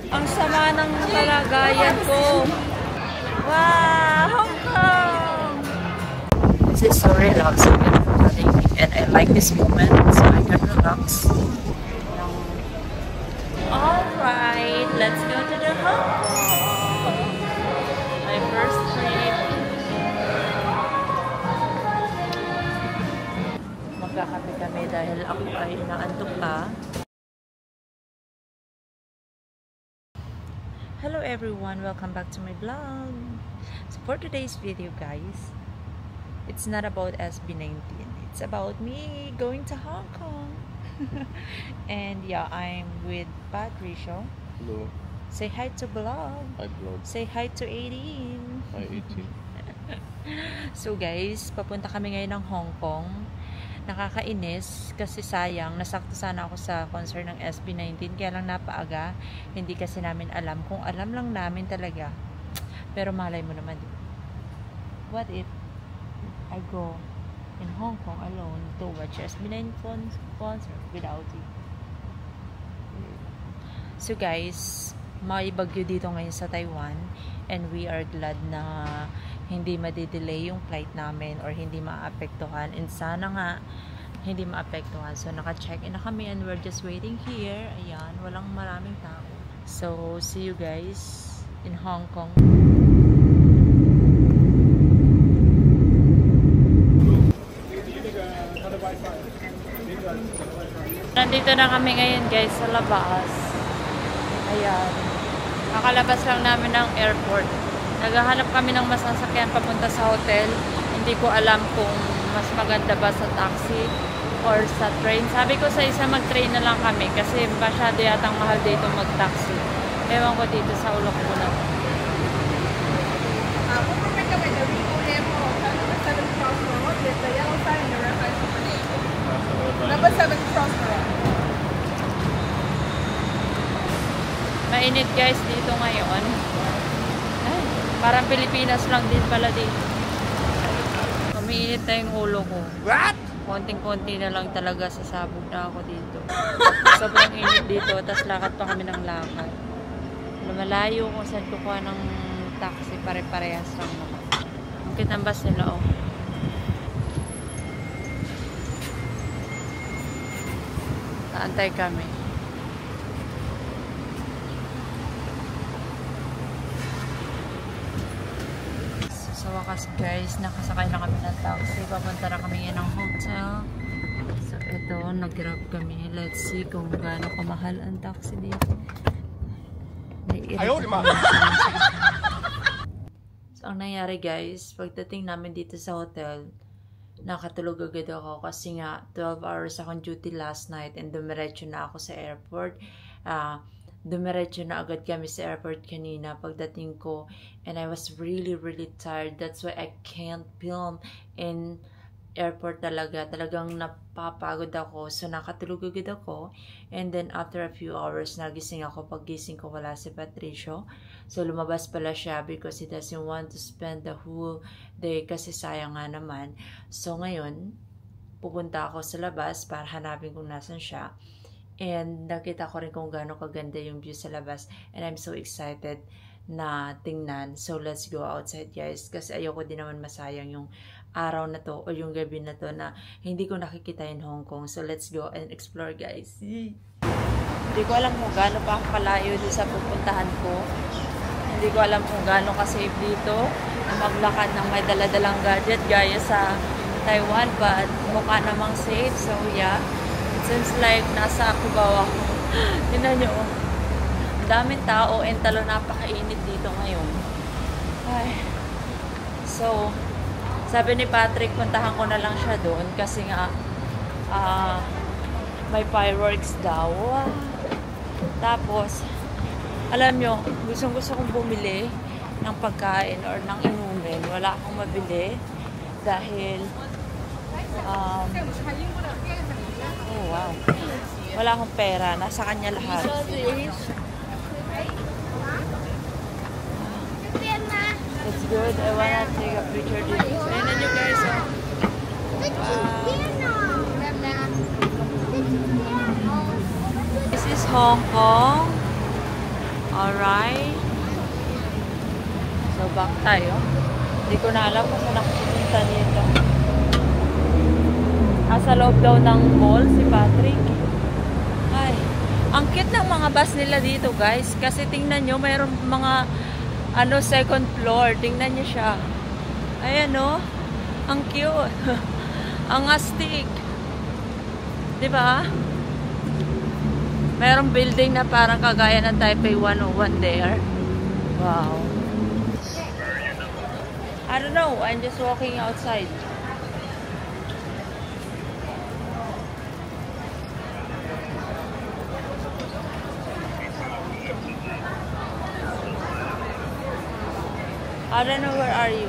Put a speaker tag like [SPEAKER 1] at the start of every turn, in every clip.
[SPEAKER 1] Ang sama ng kalagayan ko. Wow! Hong Kong! This is so relaxing and I like this moment so I can relax. Alright, let's go to the Hong Kong. My first trip. Magkakape kami dahil ako ay naantok pa. Hello everyone, welcome back to my vlog. So for today's video guys, it's not about SB19, it's about me going to Hong Kong. And yeah, I'm with Patricio.
[SPEAKER 2] Hello.
[SPEAKER 1] Say hi to vlog.
[SPEAKER 2] Hi vlog.
[SPEAKER 1] Say hi to 18.
[SPEAKER 2] Hi 18.
[SPEAKER 1] So guys, papunta kami ngayon ng Hong Kong. Nakakainis kasi sayang, nasakto sana ako sa concert ng SB19 kaya lang napaaga, hindi kasi namin alam. Kung alam lang namin talaga, pero malay mo naman, what if I go in Hong Kong alone to watch SB19 concert without you? So guys, may bagyo dito ngayon sa Taiwan and we are glad na hindi madidelay yung flight namin or hindi maapektuhan, and sana nga hindi maapektuhan. So naka-check-in na kami and we're just waiting here. Ayan, walang maraming tao. So see you guys in Hong Kong. Nandito na kami ngayon guys sa labas. Ayan, nakalabas lang namin ng airport. Naghahanap kami ng mas sasakyan papunta sa hotel. Hindi ko alam kung mas maganda ba sa taxi or sa train. Sabi ko sa isa mag-train na lang kami kasi masyado yatang mahal dito mag-taxi. Ewan ko dito sa ulok ko na.
[SPEAKER 3] Pupunta kami na Rico Airport, number 7 Crossroad, with the yellow sign and the red sign for number 7 Crossroad.
[SPEAKER 1] Mainit guys dito ngayon. Ay, parang Pilipinas lang din pala dito. Umiinit na yung ulo ko.
[SPEAKER 2] What?
[SPEAKER 1] Konting-konti na lang talaga sasabog na ako dito. Sobrang init dito, tapos lakad pa kami ng lakad. Lumalayo kung saan kukuha ng taxi, pare-parehas lang naman. Ang kitambas nila, oh. Naantay kami. Sa wakas guys, nakasakay na kami ng taxi. Papunta na kami ngayon ng hotel. So ito, nag-grab kami. Let's see kung gaano kamahal ang taxi dito. Ayaw, lima! So ang nangyari guys, pagdating namin dito sa hotel, nakatulog agad ako kasi nga 12 hours akong duty last night and dumiretso na ako sa airport. Dumiretso na agad kami sa airport kanina pagdating ko, and I was really tired. That's why I can't film in airport talaga. Talagang napapagod ako. So nakatulog agad ako, and then after a few hours nagising ako. Paggising ko wala si Patricio. So lumabas pala siya because he doesn't want to spend the whole day kasi sayang nga naman. So ngayon pupunta ako sa labas para hanapin kung nasan siya. And nakita ko rin kung gaano kaganda yung view sa labas. And I'm so excited na tingnan. So let's go outside guys. Kasi ayoko din naman masayang yung araw na to o yung gabi na to na hindi ko nakikita in Hong Kong. So let's go and explore guys. Hindi ko alam kung gaano pa kalayo dito sa pupuntahan ko. Hindi ko alam kung gaano ka-safe dito na maglakad ng may daladalang gadget gaya sa Taiwan. But mukha namang safe. So yeah. Seems like nasa Cubao ako. Tingnan nyo. Ang daming tao and talo napakainit dito ngayon. Ay. So, sabi ni Patrick, puntahan ko na lang siya doon kasi nga may fireworks daw. Tapos, alam nyo, gusto kong bumili ng pagkain or ng inumin. Wala akong mabili dahil oh wow. Wala akong pera. Nasa kanya lahat. It's good. I wanna take a picture dito. So, yun na nyo guys. Oh. This is Hong Kong. Alright. So, back tayo. Hindi ko na alam kung saan nakapunta dito. Sa loob daw ng mall si Patrick. Ay, ang cute ng mga bus nila dito, guys. Kasi tingnan nyo, mayroon mga second floor. Tingnan nyo siya. Ayan, no? Ang cute. Ang astig. Diba? Mayroong building na parang kagaya ng Taipei 101 there. Wow. I don't know. I'm just walking outside. I don't know, where are you?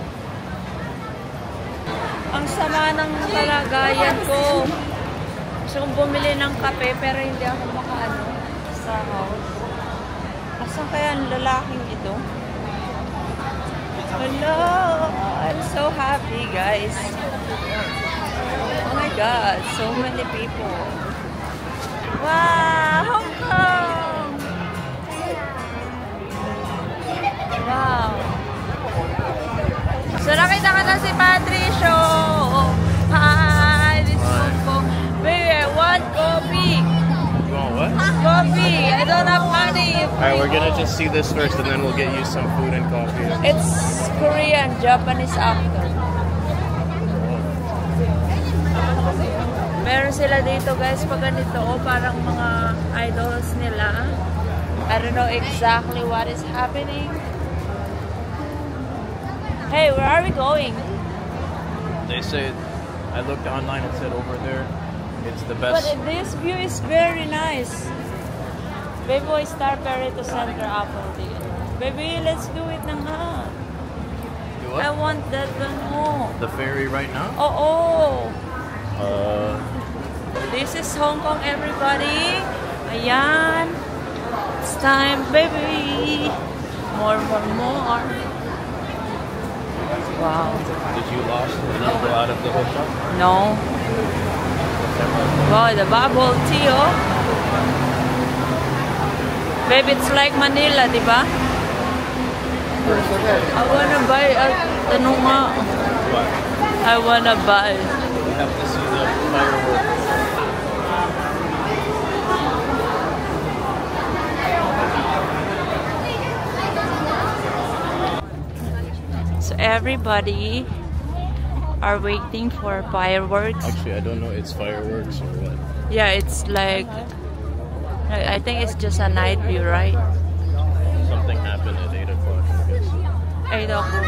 [SPEAKER 1] Ang sama ng kalagayan ko. Gusto kong bumili ng kape pero hindi ako makaano sa house. Asan kaya ang lalaking ito? Hello! I'm so happy, guys. Oh my God, so many people. Wow! Hong Kong! Wow! So, nakita ka na si Patricio. Hi, this is Hong Kong. Baby, I want coffee.
[SPEAKER 2] You want what?
[SPEAKER 1] Coffee. I don't have money.
[SPEAKER 2] Alright, we're gonna just see this first and then we'll get you some food and coffee.
[SPEAKER 1] It's Korean, Japanese actor. Meron sila dito, guys, pag ganito. Parang mga idols nila. I don't know exactly what is happening. Hey, where are we going?
[SPEAKER 2] They said, I looked online, it said over there, it's the
[SPEAKER 1] But
[SPEAKER 2] best.
[SPEAKER 1] this view is very nice. Baby, Star Ferry to Center Apple din. Baby, let's do it na nga.
[SPEAKER 2] Do
[SPEAKER 1] I
[SPEAKER 2] what?
[SPEAKER 1] want that one more.
[SPEAKER 2] The ferry right now?
[SPEAKER 1] Oh.
[SPEAKER 2] This
[SPEAKER 1] This is Hong Kong, everybody. Ayan. It's time, baby. More. Wow.
[SPEAKER 2] Did you lost the number out of the hotel?
[SPEAKER 1] No. Wow, the bubble tea, oh. Baby, it's like Manila, di ba? I wanna buy, tanong nga.
[SPEAKER 2] What?
[SPEAKER 1] I wanna buy.
[SPEAKER 2] We have to see the fireworks.
[SPEAKER 1] So everybody are waiting for fireworks.
[SPEAKER 2] Actually, I don't know, it's fireworks or what.
[SPEAKER 1] Yeah, it's like, I think it's just a night view, right?
[SPEAKER 2] Something happened at 8 o'clock, I guess.
[SPEAKER 1] 8 o'clock.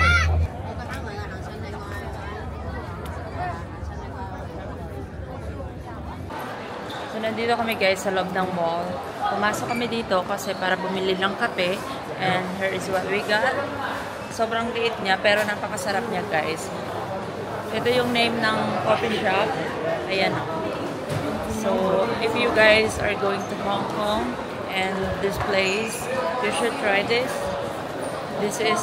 [SPEAKER 1] So nandito kami, guys, sa loob ng mall. Pumasok kami dito kasi para bumili ng kape. And here is what we got. Sobrang liit niya pero napakasarap niya, guys. Ito yung name ng coffee shop. Ayan. So if you guys are going to Hong Kong and this place, you should try this. This is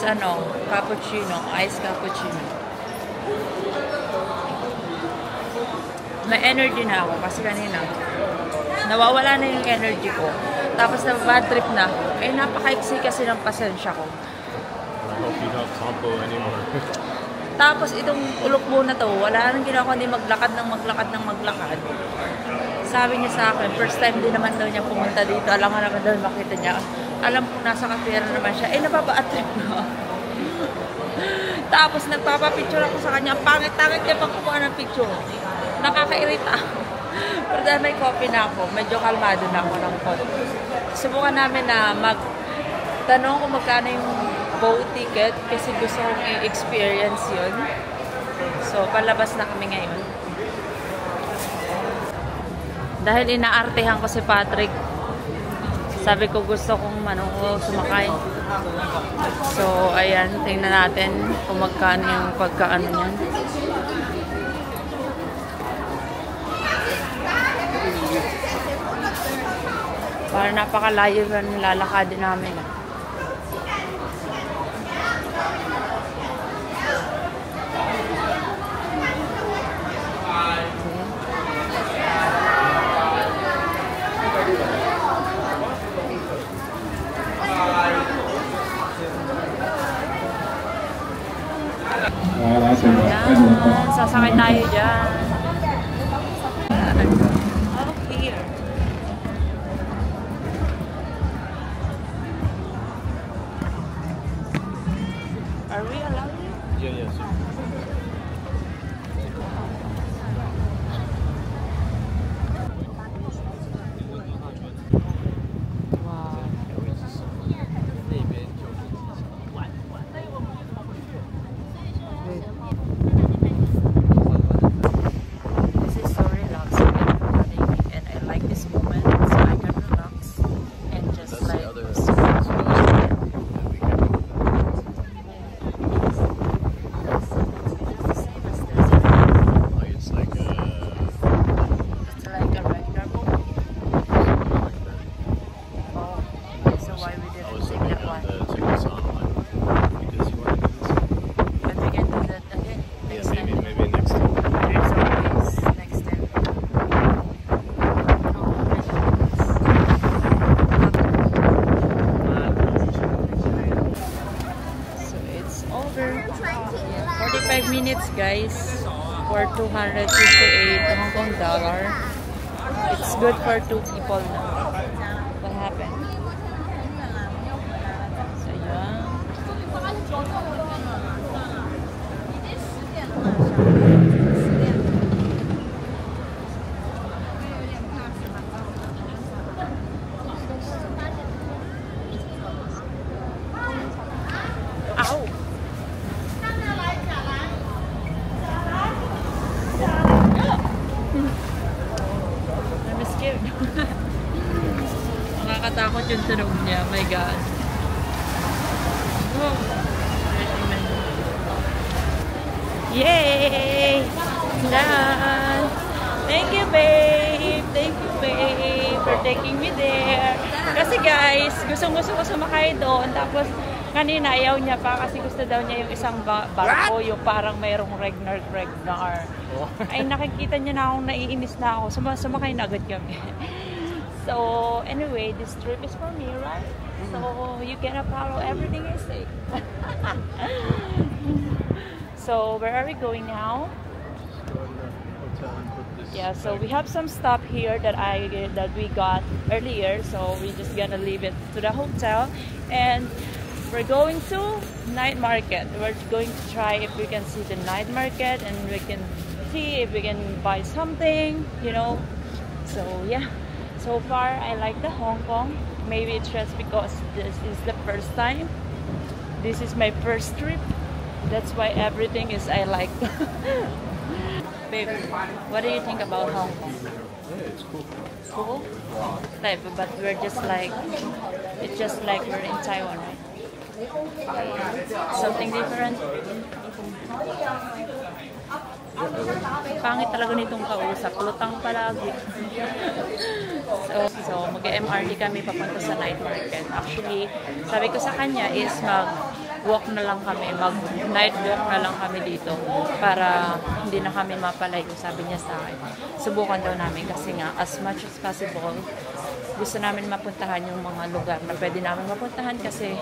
[SPEAKER 1] cappuccino, iced cappuccino. May energy na ako kasi kanina nawawala na yung energy ko. Tapos na bad trip na. Eh napaka-iksi kasi ng pasensya ko.
[SPEAKER 2] I hope you don't combo anymore.
[SPEAKER 1] Tapos itong ulok mo na to, wala nang ginawa kundi maglakad. Sabi niya sa akin, first time din naman daw niya pumunta dito. Alam nga naman daw makita niya. Alam ko nasa kapira naman siya. Eh nababa trip na. Tapos nagpapapicture ako sa kanya. Pangit-tangit niya pagkukuha ng picture. Nakakairita. Pero dahil may coffee na ako, medyo kalmado na ako ng konti. Subukan namin na magtanong kung magkano yung boat ticket kasi gusto kong i-experience yun. So, palabas na kami ngayon. Dahil inaartehan ko si Patrick, sabi ko gusto kong sumakay. So, ayan, tingnan natin kung magkano yung pagkaano niyan. Para napakalayo yung lalakadin namin. Sakay tayo dyan. Oh, here. Are we allowed?
[SPEAKER 2] Yeah, yes.
[SPEAKER 1] Wow. This is so relaxing and I like this moment so I can relax and just
[SPEAKER 2] That's
[SPEAKER 1] like
[SPEAKER 2] the other. It's like
[SPEAKER 1] It's like a regular boat. Oh, so why we
[SPEAKER 2] I
[SPEAKER 1] didn't
[SPEAKER 2] was
[SPEAKER 1] take
[SPEAKER 2] looking
[SPEAKER 1] that
[SPEAKER 2] at
[SPEAKER 1] one?
[SPEAKER 2] the tickets online because you want to do this.
[SPEAKER 1] But we can do that again.
[SPEAKER 2] Yeah,
[SPEAKER 1] Next time.
[SPEAKER 2] maybe next time.
[SPEAKER 1] There's always next time. So it's over. 45 minutes guys for 258 Hong Kong dollar. It's good for 2 people now. What happened? So yeah. Ow! I'm scared. Nakakatakot yung tunog niya. My God. Oh. Yay! Done! Thank you, babe! Thank you, babe, for taking me there. Kasi guys, gusto ko sumakay doon. Tapos, kanina ayaw niya pa kasi gusto daw niya yung isang barko, yung parang mayroong Regnar. Ay, nakikita niya na akong naiinis na ako. Sumakay na agad kami. So, anyway, this trip is for me, right? So, you cannot follow everything I say. So, where are we going now? Yeah, so we have some stuff here that we got earlier. So, we're just gonna leave it to the hotel. And we're going to night market. We're going to try if we can see the night market and we can see if we can buy something, you know. So yeah, so far I like the Hong Kong. Maybe it's just because this is the first time. This is my first trip. That's why everything is I like. Babe, what do you think about Hong Kong?
[SPEAKER 2] Yeah, it's cool.
[SPEAKER 1] Cool? Like, but we're just like, it's just like we're in Taiwan, right? Something different. Pangit talaga nitong kausap. Lutang palagi. So mag-MRT kami papunta sa night market. Actually, sabi ko sa kanya is mag-walk na lang kami. Mag-night walk na lang kami dito para hindi na kami mapalayo. Sabi niya sa akin. Subukan daw namin kasi nga as much as possible gusto namin mapuntahan yung mga lugar na pwede namin mapuntahan kasi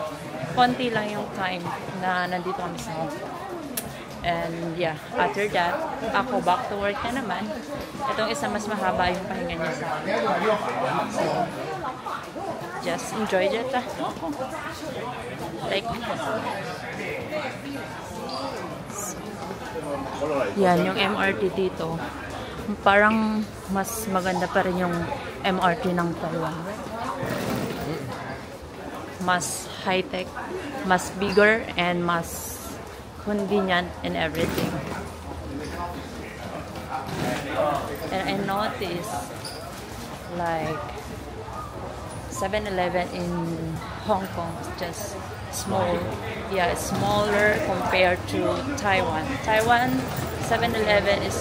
[SPEAKER 1] konti lang yung time na nandito kami sa Hong Kong. And yeah, after that, ako back to work na naman. Itong isa mas mahaba yung pahinga niya sa akin. So, just enjoy it. Like, yan yung MRT dito. Parang mas maganda pa rin yung MRT ng Taiwan. Mas high-tech, mas bigger, and mas convenient in everything. And I noticed like 7-Eleven in Hong Kong is just small. Yeah, it's smaller compared to Taiwan. Taiwan 7-Eleven is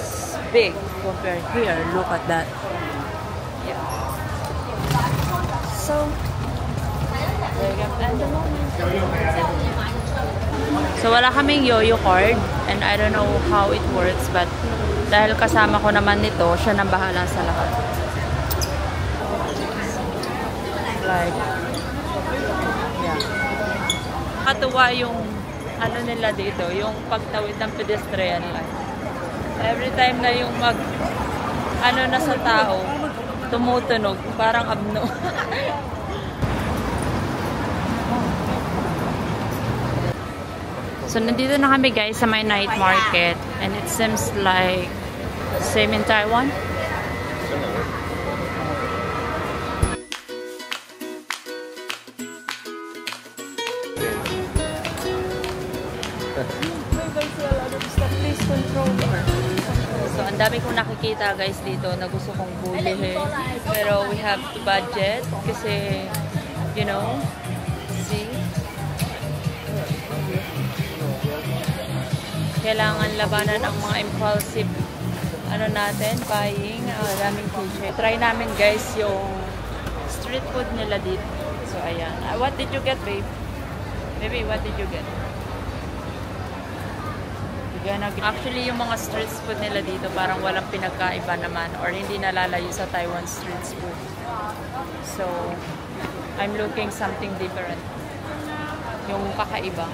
[SPEAKER 1] big compared here. Look at that. Yeah. So there you go. And the moment. So wala kaming yo-yo card and I don't know how it works but dahil kasama ko naman nito, siya nang bahala sa lahat. Like, yeah. Katuwa yung ano nila dito, yung pagtawid ng pedestrian line. Every time na yung ano na sa tao, tumutunog, parang abno. So, nandito na kami guys sa may night market. And it seems like same in Taiwan. Please control her. So, ang dami kong nakikita guys dito na gusto kong bulihin. Pero we have to budget kasi, you know, see? Kailangan labanan ang mga impulsive ano natin, buying, daming cliche. Try namin guys yung street food nila dito. So, ayan. What did you get, babe? Baby, what did you get? Actually, yung mga street food nila dito parang walang pinagkaiba naman or hindi nalalayo sa Taiwan street food. So, I'm looking something different. Yung kakaiba.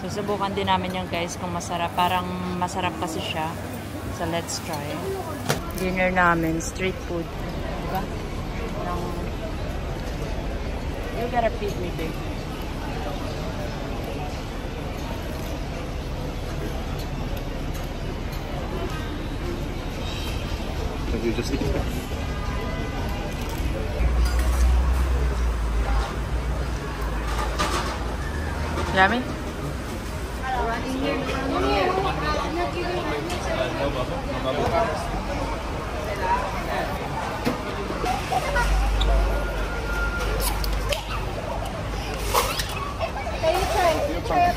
[SPEAKER 1] Susubukan din namin yung guys kung masarap. Parang masarap kasi siya. So, let's try. Dinner namin, street food. Diba? You gotta feed me, babe.
[SPEAKER 2] Have you just eaten?
[SPEAKER 1] Yummy?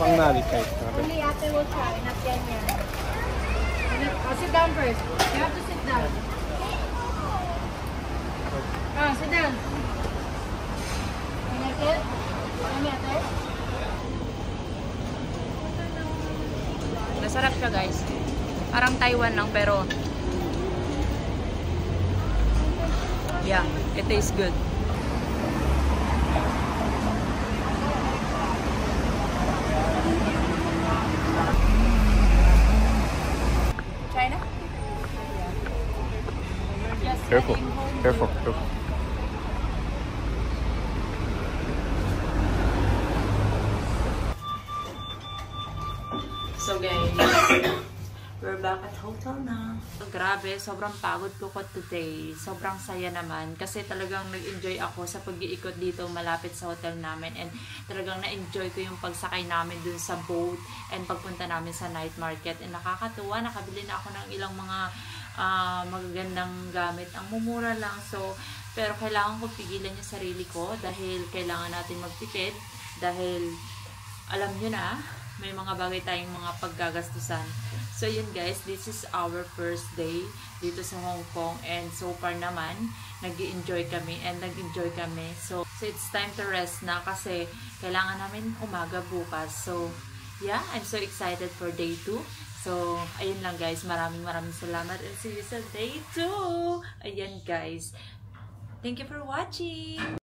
[SPEAKER 2] Pang nalit kahit.
[SPEAKER 3] Only ate will try, not ganyan. Oh, sit down first. You have to sit down. Ah, sit down. Can I sit? Can I sit?
[SPEAKER 1] Masarap siya guys. Parang Taiwan lang pero yeah, it tastes good. China?
[SPEAKER 2] Careful, careful, careful.
[SPEAKER 1] So guys, we're back at hotel na. Grabe, sobrang pagod ko today. Sobrang saya naman kasi talagang nag-enjoy ako sa pag-iikot dito malapit sa hotel namin and talagang na-enjoy ko yung pagsakay namin dun sa boat and pagpunta namin sa night market. And nakakatuwa, nakabili na ako ng ilang mga magagandang gamit. Ang mumura lang. So, pero kailangan ko pigilan yung sarili ko dahil kailangan natin magtipid dahil alam nyo na, may mga bagay tayong mga paggagastusan. So, yun guys, this is our first day dito sa Hong Kong and so far naman, nag-enjoy kami and nag-enjoy kami. So, it's time to rest na kasi kailangan namin umaga bukas. So, yeah, I'm so excited for day 2. So, ayun lang guys, maraming salamat and see you sa day 2. Ayan guys. Thank you for watching!